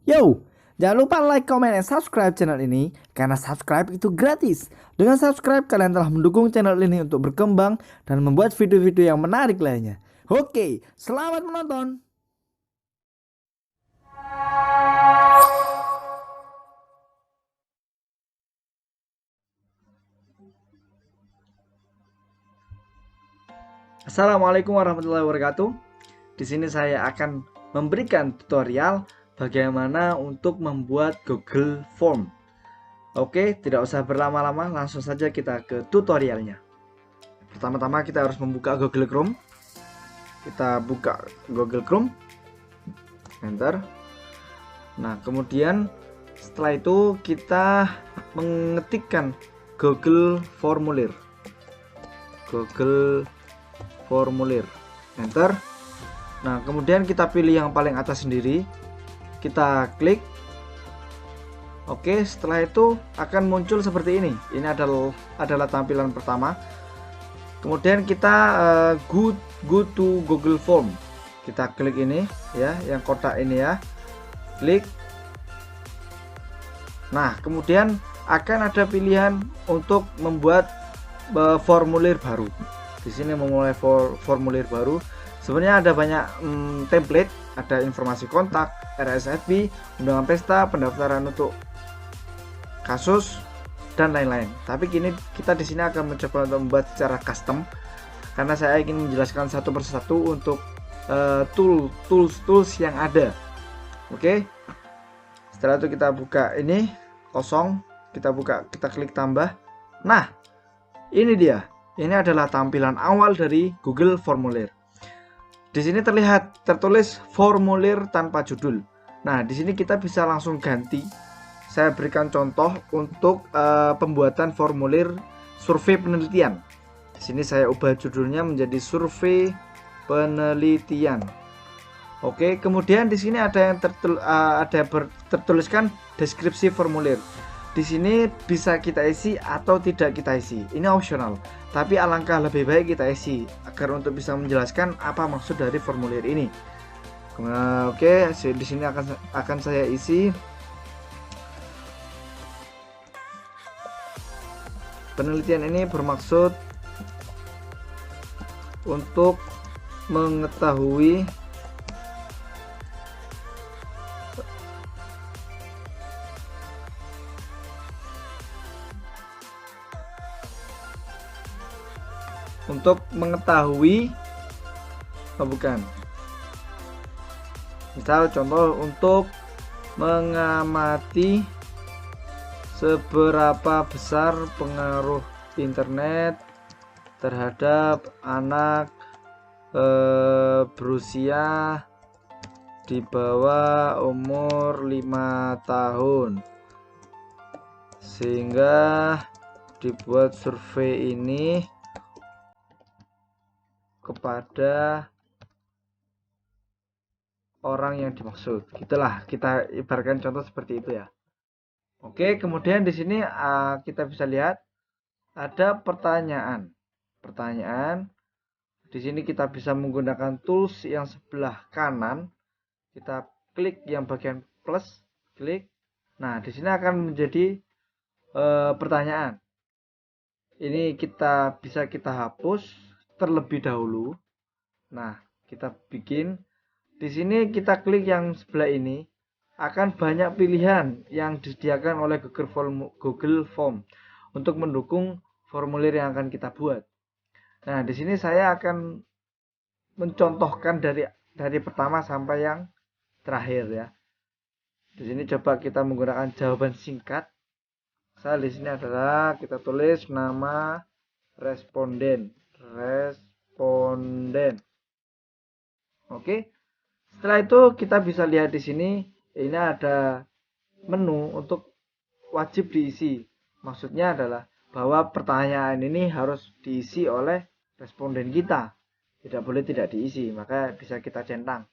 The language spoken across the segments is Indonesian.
Yo, jangan lupa like, comment, dan subscribe channel ini karena subscribe itu gratis. Dengan subscribe kalian telah mendukung channel ini untuk berkembang dan membuat video-video yang menarik lainnya. Oke, selamat menonton. Assalamualaikum warahmatullahi wabarakatuh. Di sini saya akan memberikan tutorial bagaimana untuk membuat Google Form. Oke, tidak usah berlama-lama, langsung saja kita ke tutorialnya. Pertama-tama kita harus membuka Google Chrome. Kita buka Google Chrome, enter. Nah, kemudian setelah itu kita mengetikkan Google Formulir, enter. Nah, kemudian kita pilih yang paling atas sendiri, kita klik. Oke, setelah itu akan muncul seperti ini. Ini adalah tampilan pertama. Kemudian kita go to Google Form. Kita klik ini ya, yang kotak ini ya. Klik. Nah, kemudian akan ada pilihan untuk membuat formulir baru. Di sini memulai formulir baru. Sebenarnya ada banyak template, ada informasi kontak, RSFB, undangan pesta, pendaftaran untuk kasus dan lain-lain. Tapi kini kita di sini akan mencoba untuk membuat secara custom karena saya ingin menjelaskan satu persatu untuk tools yang ada. Oke. Setelah itu kita buka ini kosong, kita klik tambah. Nah, ini dia. Ini adalah tampilan awal dari Google Formulir. Di sini tertulis formulir tanpa judul. Nah, di sini kita bisa langsung ganti. Saya berikan contoh untuk pembuatan formulir survei penelitian. Di sini saya ubah judulnya menjadi survei penelitian. Oke, kemudian di sini ada yang tertuliskan deskripsi formulir. Di sini bisa kita isi atau tidak kita isi. Ini opsional, tapi alangkah lebih baik kita isi agar untuk bisa menjelaskan apa maksud dari formulir ini. Oke, di sini akan saya isi. Penelitian ini bermaksud untuk mengetahui misal contoh untuk mengamati seberapa besar pengaruh internet terhadap anak berusia di bawah umur 5 tahun, sehingga dibuat survei ini kepada orang yang dimaksud. Gitulah, kita ibaratkan contoh seperti itu ya. Oke, kemudian di sini kita bisa lihat ada pertanyaan. Di sini kita bisa menggunakan tools yang sebelah kanan. Kita klik yang bagian plus, klik. Nah, di sini akan menjadi pertanyaan. Ini bisa kita hapus terlebih dahulu. Nah, kita bikin. Di sini kita klik yang sebelah ini, akan banyak pilihan yang disediakan oleh Google Form untuk mendukung formulir yang akan kita buat. Nah, di sini saya akan mencontohkan dari pertama sampai yang terakhir ya. Di sini coba kita menggunakan jawaban singkat. Saya di sini adalah kita tulis nama responden. Oke. Setelah itu kita bisa lihat di sini ini ada menu untuk wajib diisi. Maksudnya adalah bahwa pertanyaan ini harus diisi oleh responden kita. Tidak boleh tidak diisi, maka bisa kita centang.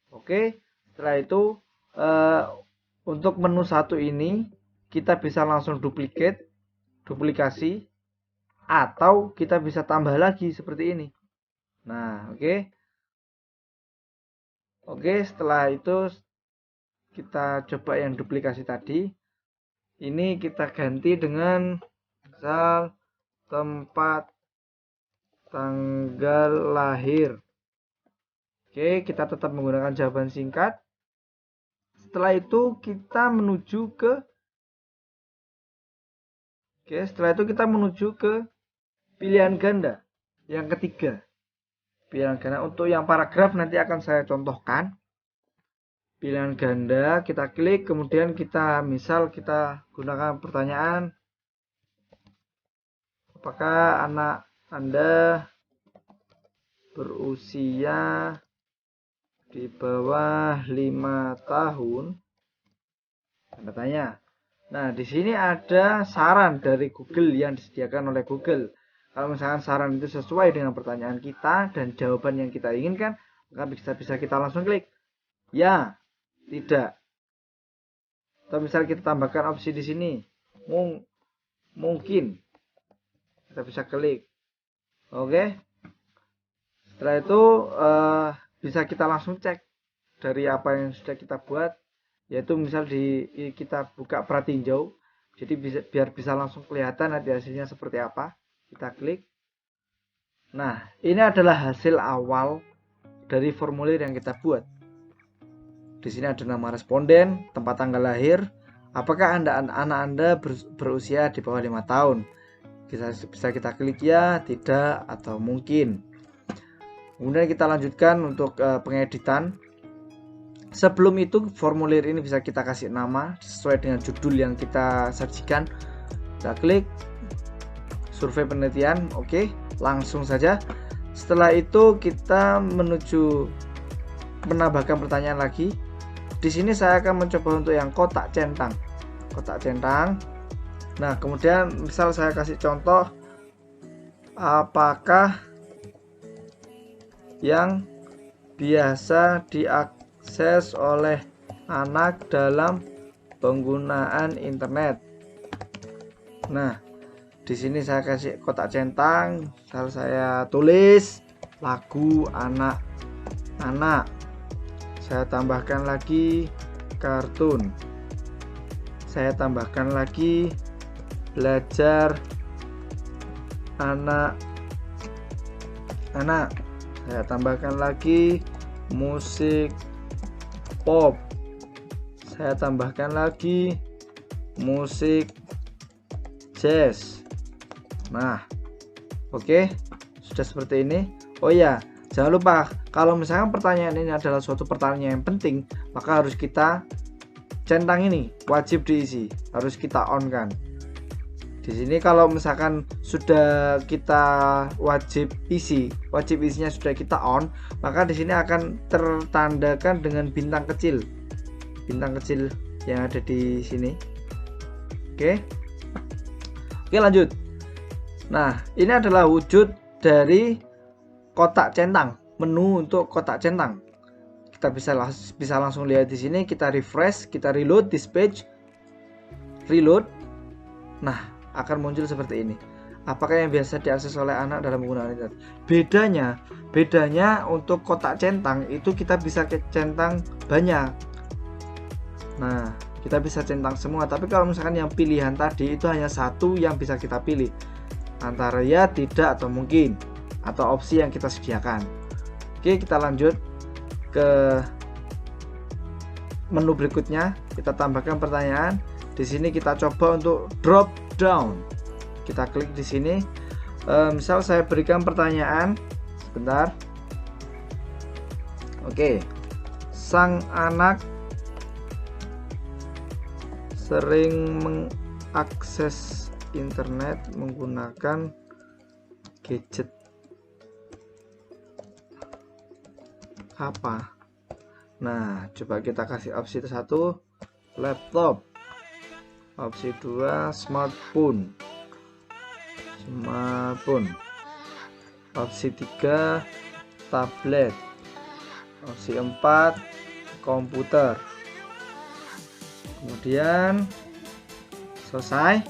Oke, setelah itu untuk menu satu ini kita bisa langsung duplikasi, atau kita bisa tambah lagi seperti ini. Nah, oke. Oke, setelah itu kita coba yang duplikasi tadi. Ini kita ganti dengan misal tempat tanggal lahir. Oke, kita tetap menggunakan jawaban singkat. Setelah itu kita menuju ke pilihan ganda yang ketiga. Pilihan ganda untuk yang paragraf nanti akan saya contohkan. Pilihan ganda kita klik, kemudian kita gunakan pertanyaan, apakah anak Anda berusia di bawah 5 tahun? Tanda tanya. Nah, di sini ada saran dari Google yang disediakan oleh Google. Kalau misalkan saran itu sesuai dengan pertanyaan kita dan jawaban yang kita inginkan, maka bisa kita langsung klik ya, tidak. Atau misal kita tambahkan opsi di sini, mungkin, kita bisa klik. Oke. Setelah itu bisa kita langsung cek dari apa yang sudah kita buat, yaitu misal kita buka pratinjau, jadi biar bisa langsung kelihatan nanti hasilnya seperti apa. Kita klik. Nah, ini adalah hasil awal dari formulir yang kita buat. Di sini ada nama responden, tempat tanggal lahir, apakah anak Anda berusia di bawah 5 tahun. Bisa kita klik ya, tidak, atau mungkin. Kemudian kita lanjutkan untuk pengeditan. Sebelum itu formulir ini bisa kita kasih nama sesuai dengan judul yang kita sajikan. Kita klik survei penelitian, oke, langsung saja. Setelah itu kita menambahkan pertanyaan lagi. Di sini saya akan mencoba untuk yang kotak centang. Nah, kemudian misal saya kasih contoh, apakah yang biasa diakses oleh anak dalam penggunaan internet. Nah, di sini saya kasih kotak centang, misal saya tulis lagu anak-anak. Saya tambahkan lagi kartun. Saya tambahkan lagi belajar anak-anak. Saya tambahkan lagi musik pop. Saya tambahkan lagi musik jazz. Nah, oke, sudah seperti ini. Oh ya, jangan lupa kalau misalkan pertanyaan ini adalah suatu pertanyaan yang penting, maka harus kita centang ini, wajib diisi, harus kita on kan. Di sini kalau misalkan sudah kita wajib isinya sudah kita on, maka di sini akan tertandakan dengan bintang kecil yang ada di sini. Oke, lanjut. Nah, ini adalah wujud dari kotak centang, menu untuk kotak centang. Kita bisa langsung lihat di sini. Kita refresh, kita reload this page, reload. Nah, akan muncul seperti ini. Apakah yang biasa diakses oleh anak dalam penggunaan internet? Bedanya untuk kotak centang itu kita bisa centang banyak. Nah, kita bisa centang semua. Tapi kalau misalkan yang pilihan tadi itu hanya satu yang bisa kita pilih, antara ya, tidak, atau mungkin, atau opsi yang kita sediakan. Oke, kita lanjut ke menu berikutnya. Kita tambahkan pertanyaan. Di sini kita coba untuk drop down. Kita klik di sini. Misal saya berikan pertanyaan, sebentar. Oke. Sang anak sering mengakses internet menggunakan gadget apa? Nah, coba kita kasih opsi 1 laptop, opsi 2 smartphone, opsi 3 tablet, opsi 4 komputer. Kemudian selesai,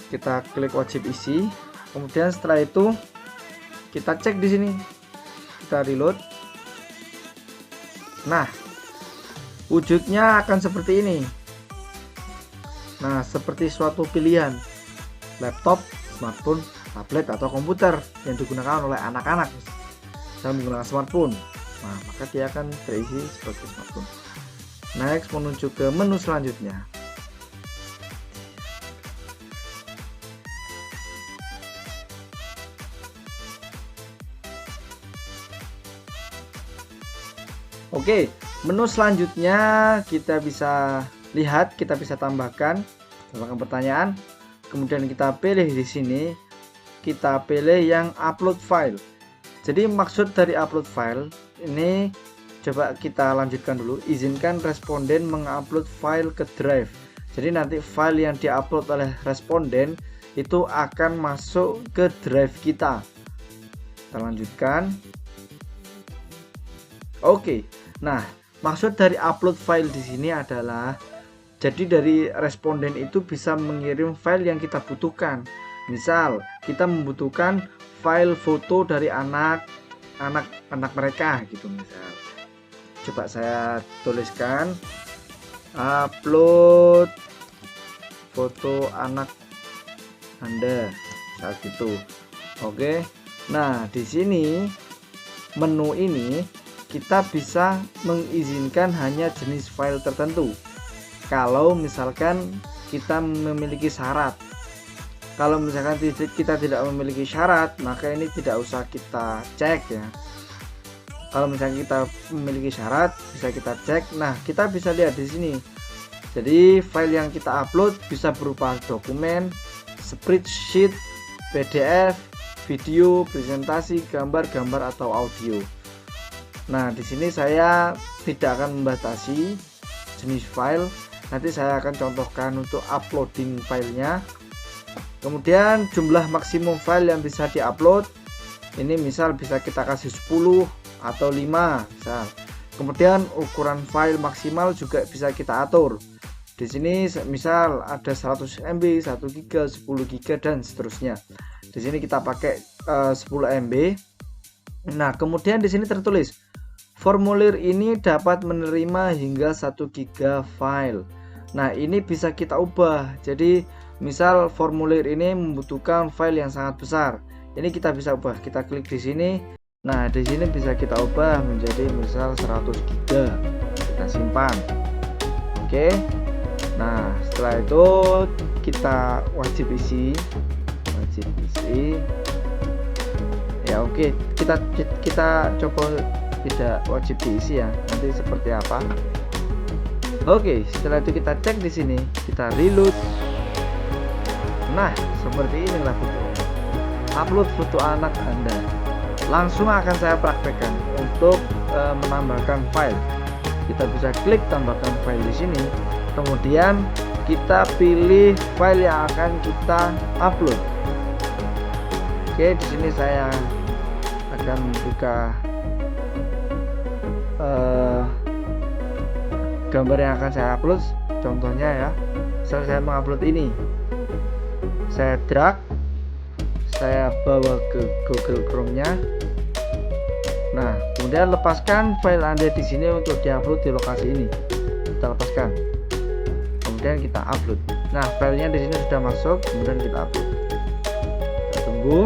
kita klik wajib isi. Kemudian setelah itu kita cek di sini, kita reload. Nah, wujudnya akan seperti ini. Nah, seperti suatu pilihan laptop, smartphone, tablet atau komputer yang digunakan oleh anak-anak yang menggunakan smartphone. Nah, maka dia akan terisi seperti smartphone. Next, menuju ke menu selanjutnya. Oke, menu selanjutnya kita bisa lihat, kita bisa tambahkan pertanyaan. Kemudian kita pilih di sini, kita pilih yang upload file. Jadi maksud dari upload file ini, coba kita lanjutkan dulu. Izinkan responden mengupload file ke drive. Jadi nanti file yang diupload oleh responden itu akan masuk ke drive kita. Kita lanjutkan. Oke. Nah, maksud dari upload file di sini adalah jadi dari responden itu bisa mengirim file yang kita butuhkan. Misal, kita membutuhkan file foto dari anak mereka gitu misal. Coba saya tuliskan upload foto anak Anda saat gitu. Oke. Nah, di sini menu ini kita bisa mengizinkan hanya jenis file tertentu. Kalau misalkan kita memiliki syarat. Kalau misalkan kita tidak memiliki syarat, maka ini tidak usah kita cek ya. Kalau misalkan kita memiliki syarat, bisa kita cek. Nah, kita bisa lihat di sini. Jadi file yang kita upload bisa berupa dokumen, spreadsheet, PDF, video, presentasi, gambar atau audio. Nah, di sini saya tidak akan membatasi jenis file. Nanti saya akan contohkan untuk uploading filenya. Kemudian jumlah maksimum file yang bisa diupload. Ini misal bisa kita kasih 10 atau 5 misal. Kemudian ukuran file maksimal juga bisa kita atur. Di sini misal ada 100 MB, 1 GB, 10 GB dan seterusnya. Di sini kita pakai 10 MB. Nah, kemudian di sini tertulis formulir ini dapat menerima hingga 1 GB file. Nah, ini bisa kita ubah. Jadi, misal formulir ini membutuhkan file yang sangat besar. Ini kita bisa ubah. Kita klik di sini. Nah, di sini bisa kita ubah menjadi misal 100 GB. Kita simpan. Oke. Nah, setelah itu kita wajib isi. Ya, oke. Kita coba tidak wajib diisi ya, nanti seperti apa. Oke, setelah itu kita cek di sini, kita reload. Nah, seperti inilah fotonya. Upload foto anak Anda. Langsung akan saya praktekkan untuk menambahkan file. Kita bisa klik tambahkan file di sini. Kemudian kita pilih file yang akan kita upload. Oke, di sini saya akan buka gambar yang akan saya upload. Contohnya ya, saya mengupload ini, saya drag, saya bawa ke Google Chrome-nya. Nah, kemudian lepaskan file Anda di sini untuk diupload di lokasi ini. Kita lepaskan, kemudian kita upload. Nah, filenya di sini sudah masuk, kemudian kita upload. Kita tunggu.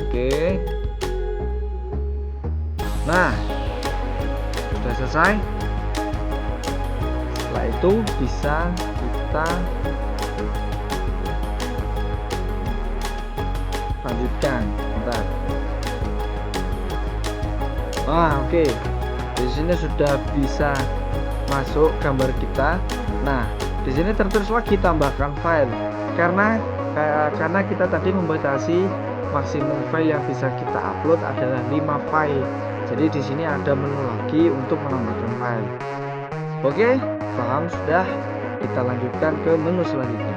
Oke. Nah, sudah selesai. Setelah itu bisa kita lanjutkan. Bentar. Oke. Di sini sudah bisa masuk gambar kita. Nah, di sini tertulis lagi tambahkan file. Karena kita tadi membatasi maksimum file yang bisa kita upload adalah 5 file. Jadi di sini ada menu lagi untuk menambahkan file. Oke, paham sudah? Kita lanjutkan ke menu selanjutnya.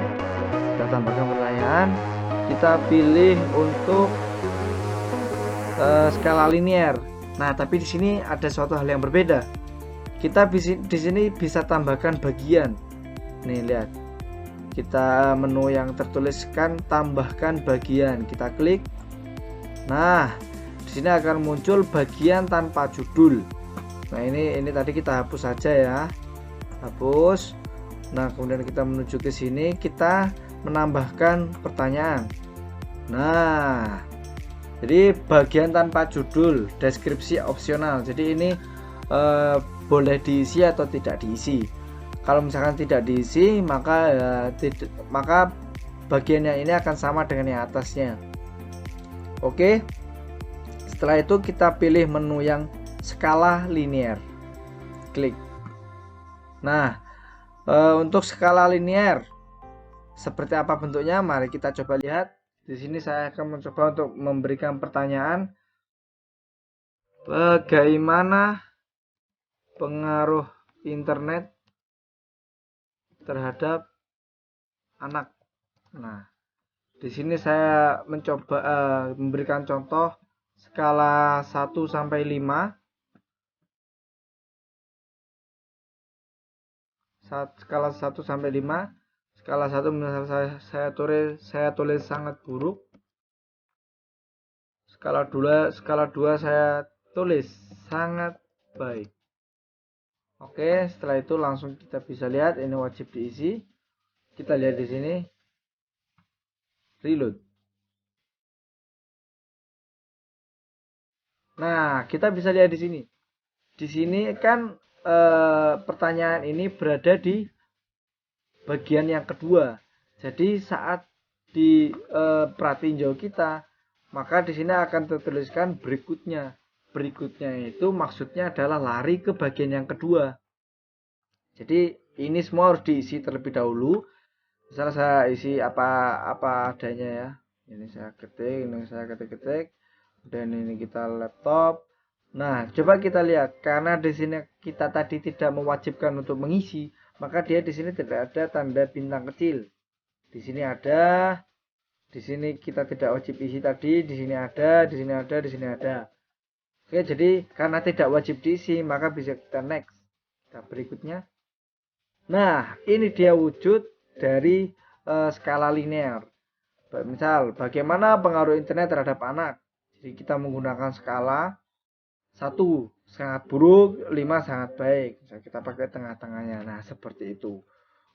Kita tambahkan pertanyaan. Kita pilih untuk skala linear. Nah, tapi di sini ada suatu hal yang berbeda. Kita di sini bisa tambahkan bagian. Nih, lihat. Kita menu yang tertuliskan tambahkan bagian. Kita klik. Nah, di sini akan muncul bagian tanpa judul. Nah, ini tadi kita hapus saja ya. Hapus. Nah, kemudian kita menuju ke sini, kita menambahkan pertanyaan. Nah, jadi bagian tanpa judul, deskripsi opsional. Jadi ini boleh diisi atau tidak diisi. Kalau misalkan tidak diisi, maka maka bagian yang ini akan sama dengan yang atasnya. Oke. Setelah itu kita pilih menu yang skala linear. Klik. Nah, untuk skala linear seperti apa bentuknya? Mari kita coba lihat. Di sini saya akan mencoba untuk memberikan pertanyaan. Bagaimana pengaruh internet terhadap anak? Nah, di sini saya mencoba memberikan contoh skala 1 sampai 5. Skala 1 sampai 5. Skala 1 misalnya saya tulis sangat buruk. Skala 2 saya tulis sangat baik. Oke, setelah itu langsung kita bisa lihat ini wajib diisi. Kita lihat di sini. Reload. Nah, kita bisa lihat di sini. Di sini kan pertanyaan ini berada di bagian yang kedua. Jadi saat di pratinjau kita, maka di sini akan tertuliskan berikutnya. Berikutnya itu maksudnya adalah lari ke bagian yang kedua. Jadi ini semua harus diisi terlebih dahulu. Misalnya saya isi apa adanya ya. Ini saya ketik, dan ini kita laptop. Nah, coba kita lihat, karena di sini kita tadi tidak mewajibkan untuk mengisi, maka dia di sini tidak ada tanda bintang kecil. Di sini ada, di sini kita tidak wajib isi tadi, di sini ada, di sini ada, di sini ada. Oke, jadi karena tidak wajib diisi, maka bisa kita next. Nah, berikutnya. Nah, ini dia wujud dari skala linear. Misal, bagaimana pengaruh internet terhadap anak? Jadi kita menggunakan skala 1 sangat buruk, 5 sangat baik. Misalnya kita pakai tengah-tengahnya. Nah, seperti itu.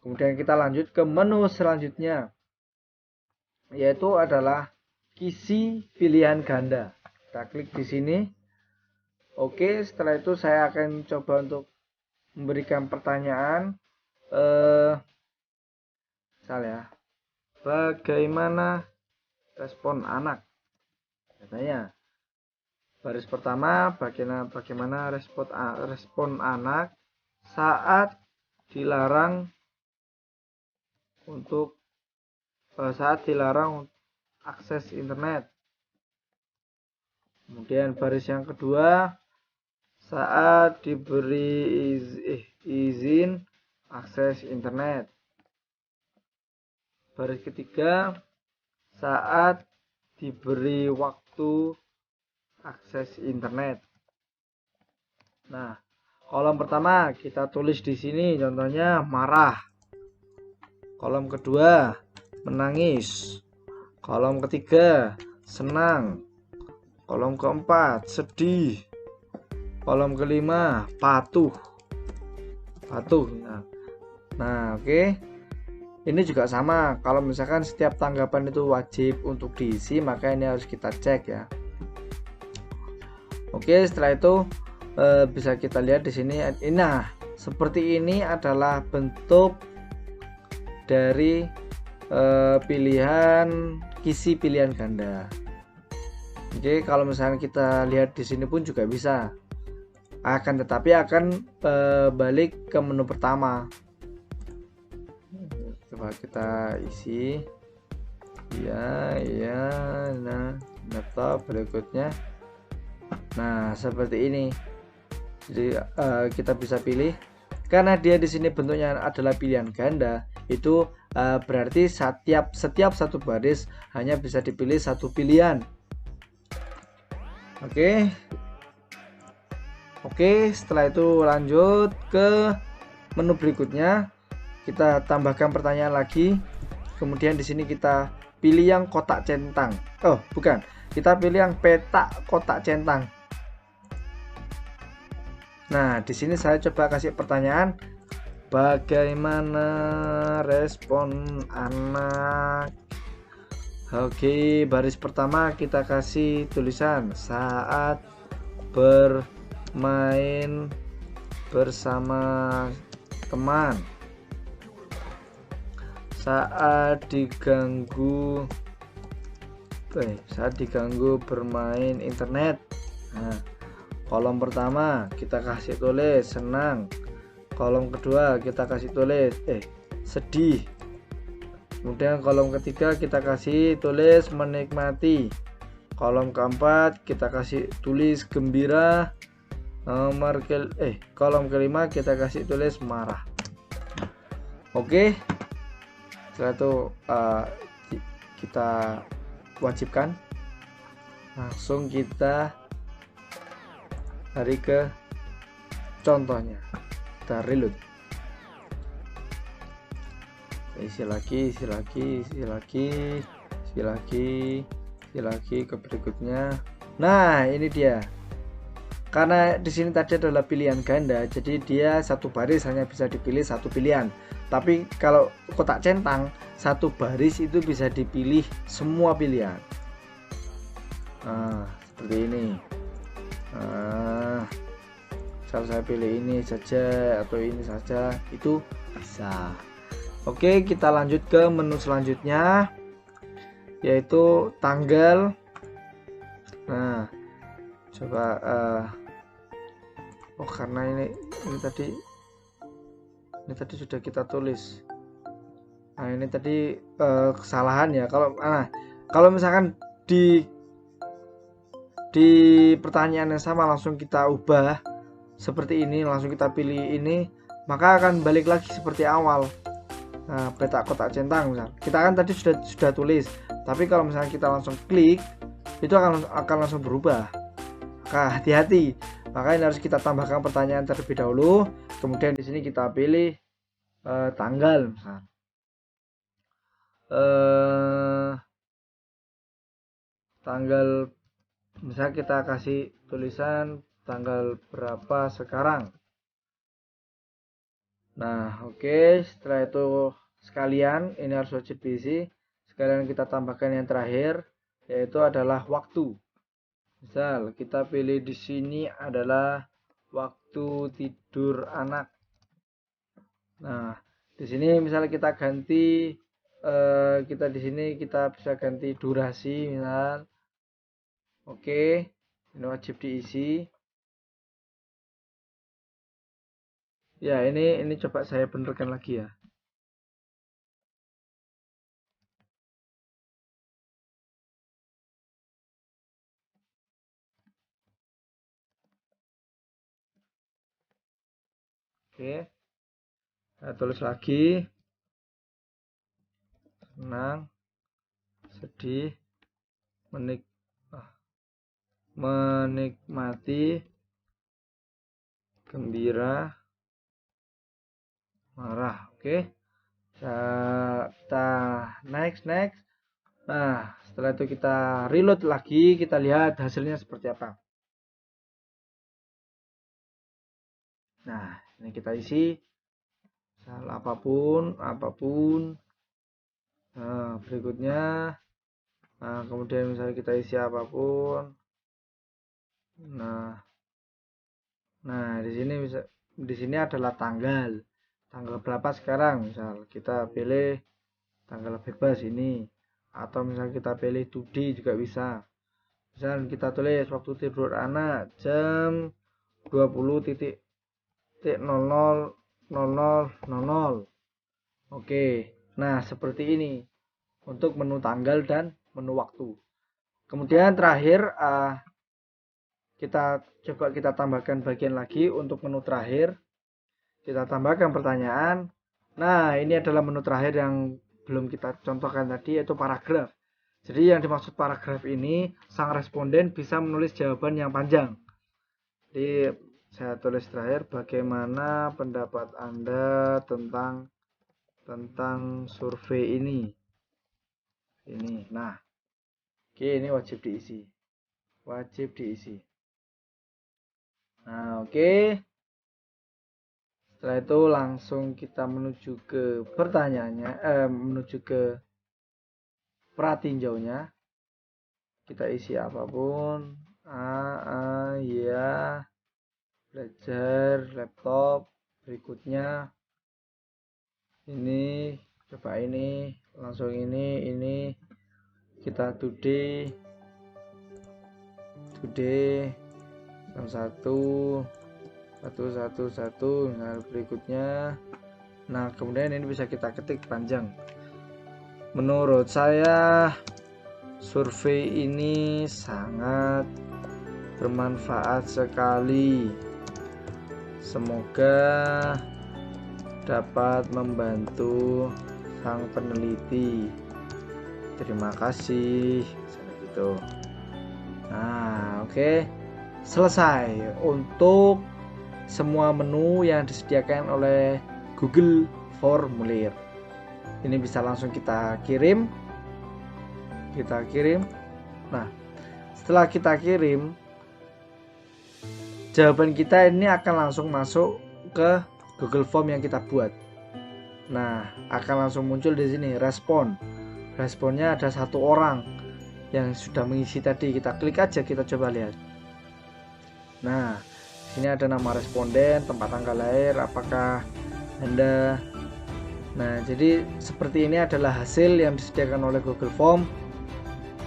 Kemudian kita lanjut ke menu selanjutnya, yaitu adalah isi pilihan ganda. Kita klik di sini. Oke, setelah itu saya akan coba untuk memberikan pertanyaan. Misalnya, bagaimana respon anak? Katanya, baris pertama, bagaimana respon anak saat dilarang akses internet. Kemudian baris yang kedua, saat diberi izin akses internet. Baris ketiga, saat diberi waktu akses internet. Nah, kolom pertama kita tulis di sini contohnya marah. Kolom kedua menangis. Kolom ketiga senang. Kolom keempat sedih. Kolom kelima patuh. Nah, oke. Ini juga sama. Kalau misalkan setiap tanggapan itu wajib untuk diisi, maka ini harus kita cek ya. Oke, setelah itu bisa kita lihat di sini. Nah, seperti ini adalah bentuk dari isi pilihan ganda. Oke, kalau misalnya kita lihat di sini pun juga bisa. Tetapi akan balik ke menu pertama. Coba kita isi. Ya. Nah, laptop berikutnya. Nah, seperti ini. Jadi kita bisa pilih. Karena dia di sini bentuknya adalah pilihan ganda, itu berarti setiap satu baris hanya bisa dipilih satu pilihan. Oke, setelah itu lanjut ke menu berikutnya. Kita tambahkan pertanyaan lagi. Kemudian di sini kita pilih yang kotak centang. Oh, bukan. kita pilih yang peta kotak centang. Nah, di sini saya coba kasih pertanyaan, bagaimana respon anak? Oke, baris pertama kita kasih tulisan saat bermain bersama teman, saat diganggu bermain internet. Nah, kolom pertama kita kasih tulis senang, kolom kedua kita kasih tulis sedih, kemudian kolom ketiga kita kasih tulis menikmati, kolom keempat kita kasih tulis gembira, kolom kelima kita kasih tulis marah. Oke, setelah itu kita wajibkan, langsung kita lari ke contohnya, kita reload, isi lagi ke berikutnya. Nah, ini dia. Karena di sini tadi adalah pilihan ganda, jadi dia satu baris hanya bisa dipilih satu pilihan. Tapi kalau kotak centang, satu baris itu bisa dipilih semua pilihan. Nah, seperti ini. Nah, saya pilih ini saja atau ini saja, itu bisa. Oke, kita lanjut ke menu selanjutnya, yaitu tanggal. Nah, coba karena ini tadi sudah kita tulis. Nah, ini tadi kesalahan ya. Kalau misalkan di pertanyaan yang sama langsung kita ubah seperti ini, langsung kita pilih ini, maka akan balik lagi seperti awal. Nah, peta kotak centang misal, kita kan tadi sudah tulis, tapi kalau misalnya kita langsung klik, itu akan langsung berubah. Maka hati-hati. Maka ini harus kita tambahkan pertanyaan terlebih dahulu, kemudian di sini kita pilih tanggal misal. Tanggal, misal kita kasih tulisan tanggal berapa sekarang. Nah, oke, setelah itu sekalian ini harus wajib diisi. Sekalian kita tambahkan yang terakhir, yaitu adalah waktu. Misal kita pilih di sini adalah waktu tidur anak. Nah, di sini misalnya kita ganti, di sini kita bisa ganti durasi misal. Oke, ini wajib diisi. Ya, ini coba saya benarkan lagi ya. Oke, saya tulis lagi, senang, sedih, menikmati, gembira, marah. Oke, kita next. Nah, setelah itu kita reload lagi, kita lihat hasilnya seperti apa. Nah, ini kita isi salah apapun. Nah, berikutnya, nah kemudian misalnya kita isi apapun. Nah, di sini adalah tanggal berapa sekarang. Misal kita pilih tanggal bebas ini, atau misal kita pilih today juga bisa. Misal kita tulis waktu tidur anak jam 20.00. Oke, nah seperti ini untuk menu tanggal dan menu waktu. Kemudian terakhir kita tambahkan bagian lagi untuk menu terakhir. Kita tambahkan pertanyaan. Nah, ini adalah menu terakhir yang belum kita contohkan tadi, yaitu paragraf. Jadi yang dimaksud paragraf ini, sang responden bisa menulis jawaban yang panjang. Jadi saya tulis terakhir, bagaimana pendapat Anda tentang survei ini. Nah, Oke, ini wajib diisi. Nah, oke. Setelah itu langsung kita menuju ke pertanyaannya, menuju ke pratinjaunya. Kita isi apapun. Ya, belajar laptop. Berikutnya ini, coba ini, langsung ini kita today jam 1. Nah, berikutnya, nah kemudian ini bisa kita ketik panjang. Menurut saya survei ini sangat bermanfaat sekali. Semoga dapat membantu sang peneliti. Terima kasih. Gitu. Nah, oke. Selesai untuk semua menu yang disediakan oleh Google Formulir. Ini bisa langsung kita kirim. Nah, setelah kita kirim, jawaban kita ini akan langsung masuk ke Google Form yang kita buat. Nah, akan langsung muncul di sini respon. Responnya ada 1 orang yang sudah mengisi tadi. Kita klik aja, kita coba lihat. Nah, sini ada nama responden, tempat tanggal lahir, apakah Anda. Nah, jadi seperti ini adalah hasil yang disediakan oleh Google Form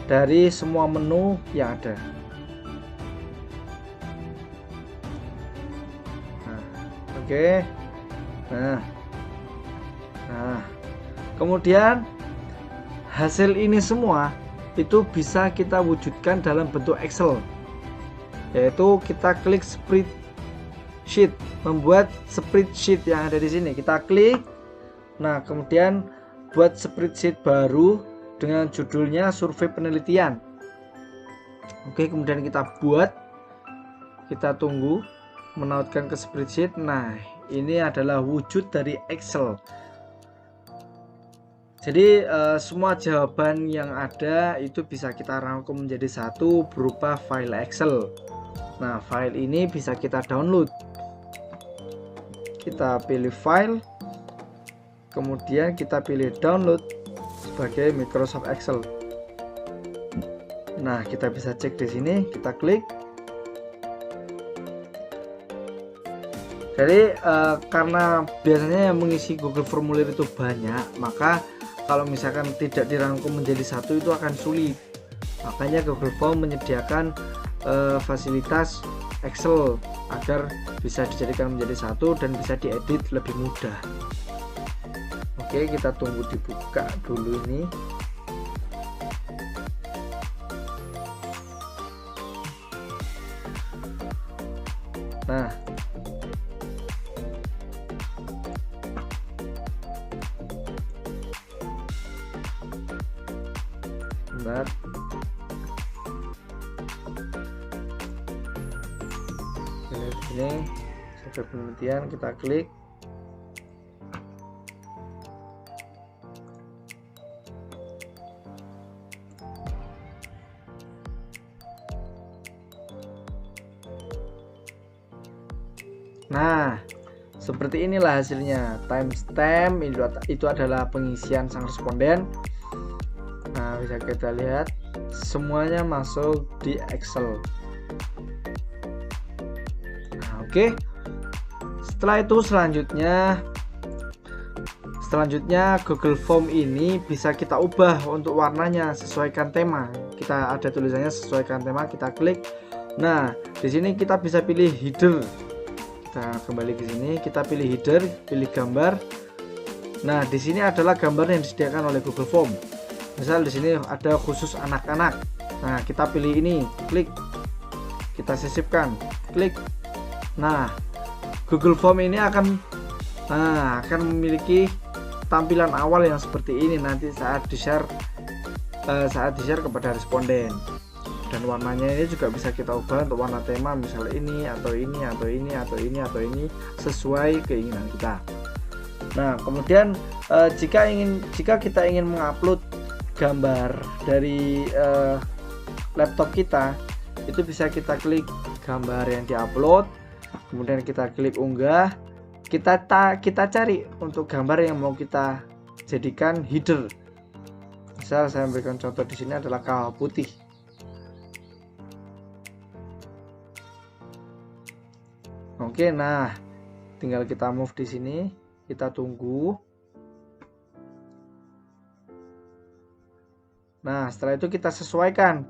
dari semua menu yang ada. Nah, oke. Nah, kemudian hasil ini semua itu bisa kita wujudkan dalam bentuk Excel, yaitu kita klik spreadsheet, membuat spreadsheet yang ada di sini. Kita klik. Nah, kemudian buat spreadsheet baru dengan judulnya survei penelitian. Oke, kemudian kita buat, kita tunggu, menautkan ke spreadsheet. Nah, ini adalah wujud dari Excel. Jadi semua jawaban yang ada itu bisa kita rangkum menjadi satu berupa file Excel. Nah, file ini bisa kita download. Kita pilih file, kemudian kita pilih download sebagai Microsoft Excel. Nah, kita bisa cek di sini, kita klik. Jadi karena biasanya yang mengisi Google Formulir itu banyak, maka kalau misalkan tidak dirangkum menjadi satu itu akan sulit. Makanya Google Form menyediakan fasilitas Excel agar bisa dijadikan menjadi satu dan bisa diedit lebih mudah. Oke, kita tunggu dibuka dulu ini. Nah, bentar. Ini survei penelitian, kita klik. Nah, seperti inilah hasilnya. Timestamp itu adalah pengisian sang responden. Nah, bisa kita lihat semuanya masuk di Excel. Nah, oke. Setelah itu selanjutnya Google Form ini bisa kita ubah untuk warnanya, sesuaikan tema. Kita ada tulisannya sesuaikan tema, kita klik. Nah, di sini kita bisa pilih header. Kita kembali ke sini, kita pilih header, pilih gambar. Nah, di sini adalah gambar yang disediakan oleh Google Form. Misal di sini ada khusus anak-anak. Nah, kita pilih ini, klik. Kita sisipkan, klik. Nah, Google Form ini akan memiliki tampilan awal yang seperti ini nanti saat di-share kepada responden. Dan warnanya ini juga bisa kita ubah untuk warna tema, misalnya ini atau ini atau ini atau ini atau ini sesuai keinginan kita. Nah, kemudian jika kita ingin mengupload gambar dari laptop kita, itu bisa kita klik gambar yang diupload, kemudian kita klik unggah, kita cari untuk gambar yang mau kita jadikan header. Misal saya berikan contoh di sini adalah kawah putih. Oke, nah tinggal kita move di sini, kita tunggu. Nah, setelah itu kita sesuaikan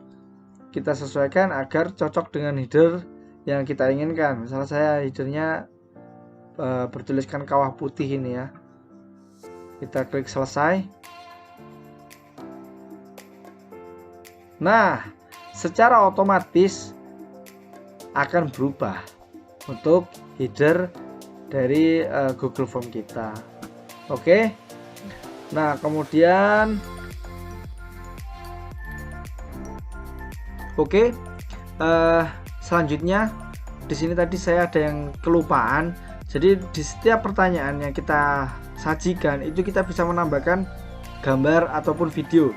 agar cocok dengan header yang kita inginkan. Misalnya saya headernya bertuliskan kawah putih ini ya. Kita klik selesai. Nah, secara otomatis akan berubah untuk header dari Google Form kita. Oke. Nah, kemudian selanjutnya di sini tadi saya ada yang kelupaan. Jadi di setiap pertanyaan yang kita sajikan itu kita bisa menambahkan gambar ataupun video.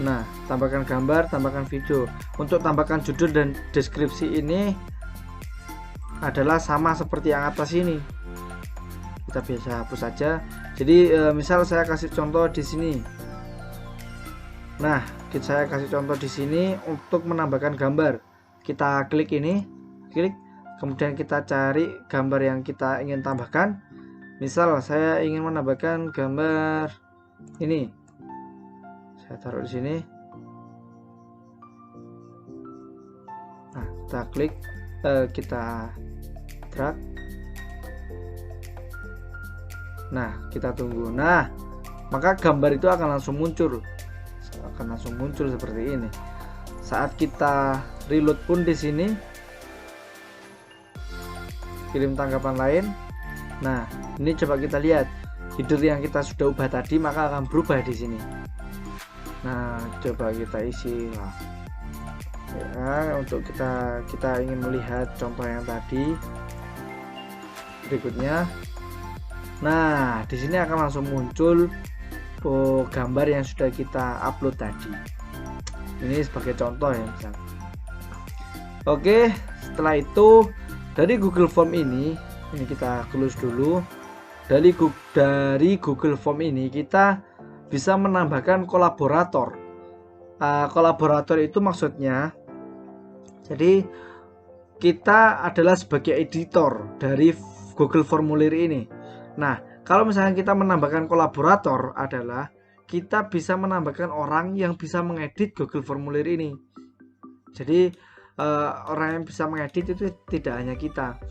Nah, tambahkan gambar, tambahkan video. Untuk tambahkan judul dan deskripsi ini adalah sama seperti yang atas ini. Kita bisa hapus saja. Jadi misal saya kasih contoh di sini. Nah, saya kasih contoh di sini untuk menambahkan gambar. Kita klik ini, kemudian kita cari gambar yang kita ingin tambahkan. Misal saya ingin menambahkan gambar ini. Saya taruh di sini. Nah, kita klik, kita drag. Nah, kita tunggu. Nah, maka gambar itu akan langsung muncul seperti ini. Saat kita reload pun di sini, kirim tanggapan lain. Nah, ini coba kita lihat header yang kita sudah ubah tadi, maka akan berubah di sini. Nah, coba kita isi lah. Ya, untuk kita ingin melihat contoh yang tadi berikutnya. Nah, di sini akan langsung muncul gambar yang sudah kita upload tadi. Ini sebagai contoh ya, misalnya. Oke, setelah itu dari Google Form ini kita close dulu. Dari Google Form ini kita bisa menambahkan kolaborator. Kolaborator itu maksudnya, jadi kita adalah sebagai editor dari Google Formulir ini. Nah, kalau misalnya kita menambahkan kolaborator adalah kita bisa menambahkan orang yang bisa mengedit Google Formulir ini. Jadi orang yang bisa mengedit itu tidak hanya kita.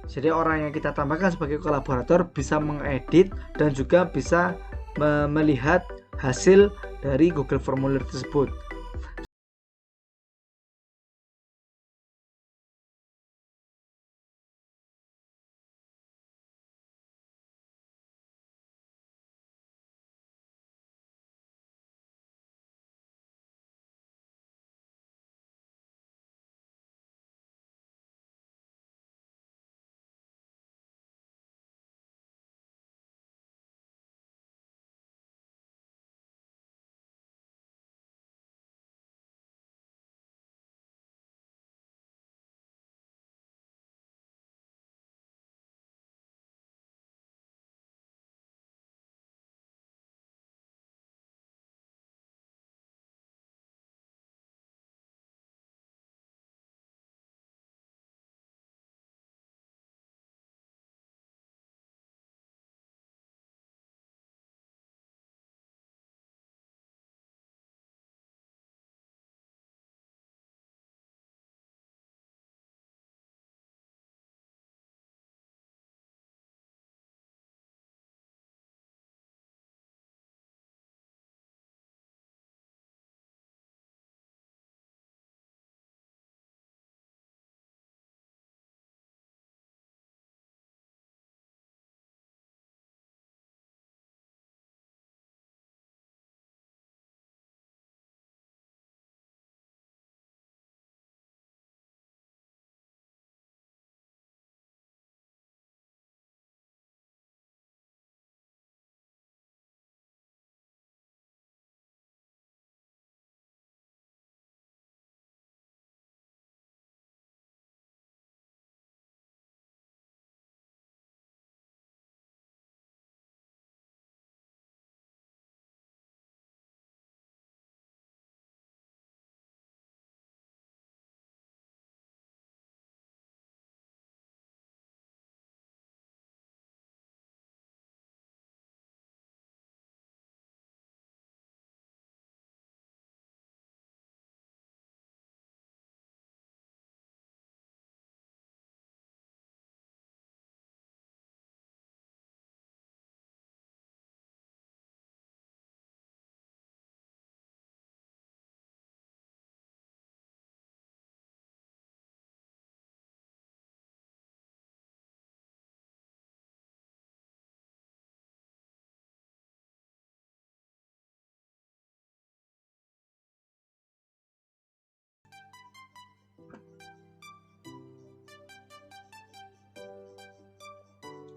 Jadi orang yang kita tambahkan sebagai kolaborator bisa mengedit dan juga bisa melihat hasil dari Google Formulir tersebut.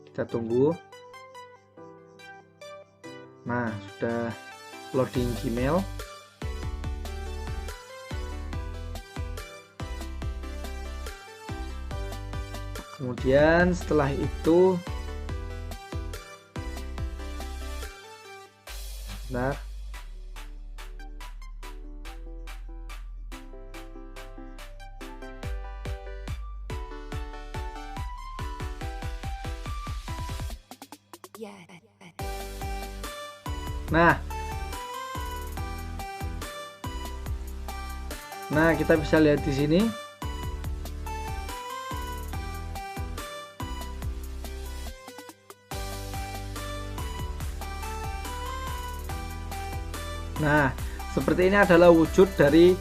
Kita tunggu. Nah, sudah loading Gmail. Kemudian setelah itu, sebentar. Nah, kita bisa lihat di sini. Nah, seperti ini adalah wujud dari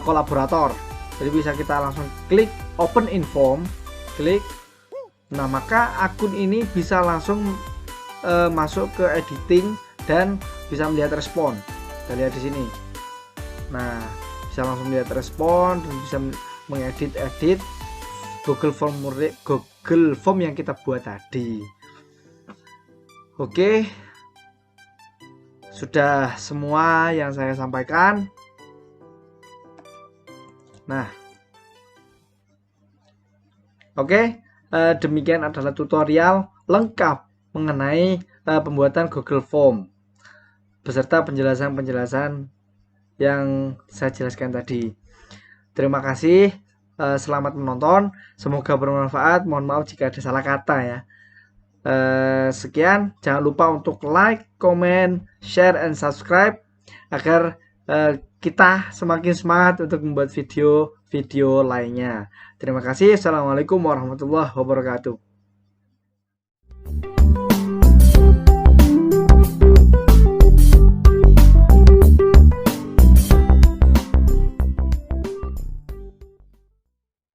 kolaborator. Jadi bisa kita langsung klik open in form, klik. Nah, maka akun ini bisa langsung masuk ke editing dan bisa melihat respon. Kita lihat di sini. Nah, bisa langsung melihat respon dan bisa mengedit Google Form yang kita buat tadi. Oke, sudah semua yang saya sampaikan. Nah, oke, demikian adalah tutorial lengkap mengenai pembuatan Google Form beserta penjelasan-penjelasan yang saya jelaskan tadi. Terima kasih, selamat menonton, semoga bermanfaat. Mohon maaf jika ada salah kata ya. Sekian, jangan lupa untuk like, comment, share, and subscribe agar kita semakin semangat untuk membuat video-video lainnya. Terima kasih. Assalamualaikum warahmatullahi wabarakatuh.